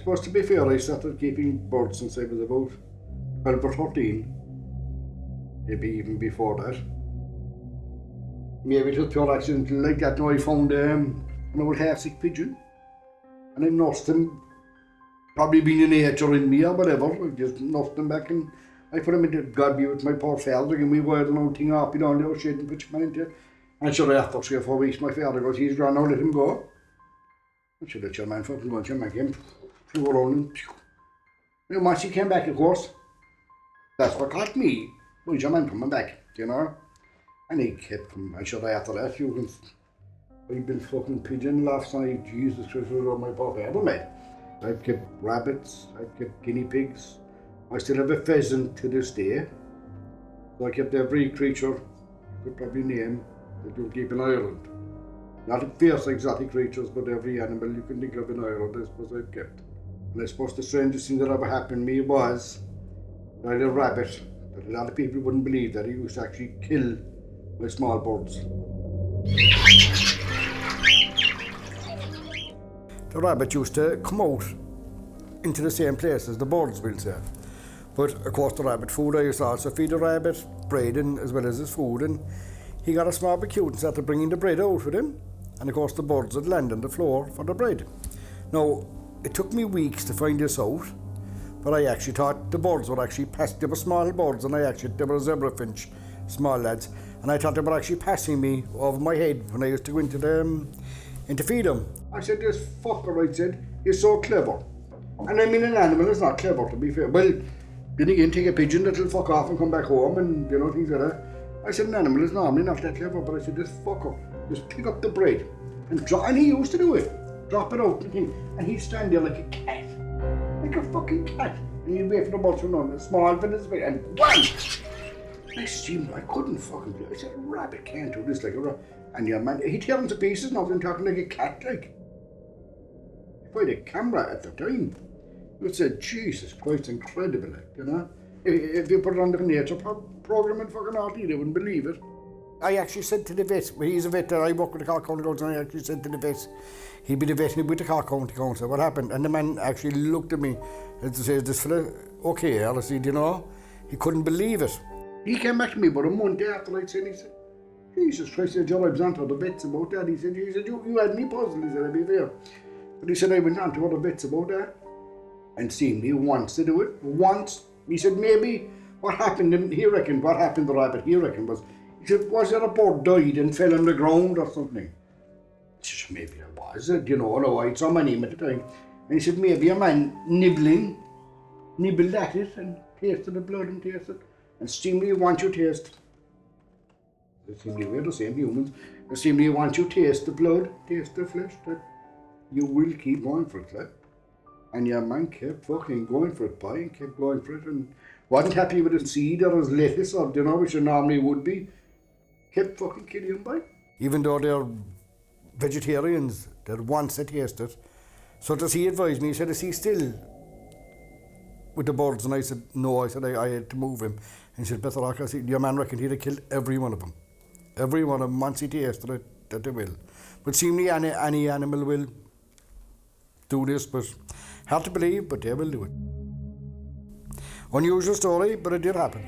suppose to be fair, I started keeping birds since I was about 12 or 13. Maybe even before that. Maybe it was pure accident like that. Now I found an old half-sick pigeon. And I nursed him. Probably being in nature in me or whatever. I just nursed him back and I put him into, God be with my poor father, and we wired an old thing up, you know, and they were shit and put him into. And sure, after 3 or 4 weeks, my father goes, he's gone now, let him go. I should let your man fucking go, and your man came, flew around and phew. And once he came back, of course, that's what caught me. Where's your man coming back, you know? And he kept coming, and sure, after that, you can, I've been fucking pigeon last night, Jesus Christ, was on my poor father, mate. I've kept rabbits, I've kept guinea pigs. I still have a pheasant to this day. So I kept every creature you could probably name that you keep in Ireland. Not fierce exotic creatures, but every animal you can think of in Ireland, I suppose I've kept. And I suppose the strangest thing that ever happened to me was I had a rabbit that a lot of people wouldn't believe that he used to actually kill my small birds. The rabbit used to come out into the same place as the birds, we'll say. But of course the rabbit food, I used to also feed the rabbit bread in, as well as his food, and he got a small bit cute and started bringing the bread out with him, and of course the birds would land on the floor for the bread. Now, it took me weeks to find this out, but I actually thought the birds were actually passing, they were small birds, and they were zebra finch, small lads, and I thought they were actually passing me over my head when I used to go into to feed them. I said, this fucker, I said, he's so clever. And I mean, an animal is not clever, to be fair. Well, then again, take a pigeon that'll fuck off and come back home and, you know, things like that. I said, an animal is normally not that clever, but I said, this fucker, just pick up the bread and drop, and he used to do it. Drop it out and he'd stand there like a cat. Like a fucking cat. And he'd wait for the birds to run, a small bit of space, and wham! I seemed, I couldn't fucking do it. I said, a rabbit can't do this like a rabbit. And yeah, man, he'd tear them to pieces and nothing, talking like a cat, like. If I had a camera at the time, you'd say, Jesus Christ, incredible, like, you know? If you put it on the nature program in fucking RT, they wouldn't believe it. I actually said to the vet, well, he's a vet that I work with the Cork County Council, and I actually said to the vet, he'd be the vet with the Cork County Council, what happened? And the man actually looked at me and said, this fella, okay, honestly, you know? He couldn't believe it. He came back to me about a month after I'd said, he said, Jesus Christ, I was on to the vets about that. He said, you had me puzzled, he said, I'd be fair. But he said, I went on to other vets about that. And seemingly wants to do it. Once, he said, maybe what happened, he reckoned, what happened to the rabbit, he reckoned was, he said, was there a bird died and fell on the ground or something? He said, maybe there was, you know, no, I saw my name at the time. And he said, maybe a man nibbled at it and tasted the blood and tasted. And seemingly want you taste. Seemingly we're the same humans. Seemingly want you taste the blood, taste the flesh, that you will keep going for it, like. And your man kept fucking going for it, boy, and kept going for it, and wasn't happy with his seed or his lettuce or, you know, which you normally would be. Kept fucking killing him, boy. Even though they're vegetarians, they're once they taste it. So does he advise me, he said, is he still with the birds? And I said, no, I said, I had to move him. And he said, better luck. I said, your man reckoned he'd have killed every one of them. Every one of them, once he tasted it, that they will. But seemingly any animal will do this, but hard to believe, but they will do it. Unusual story, but it did happen.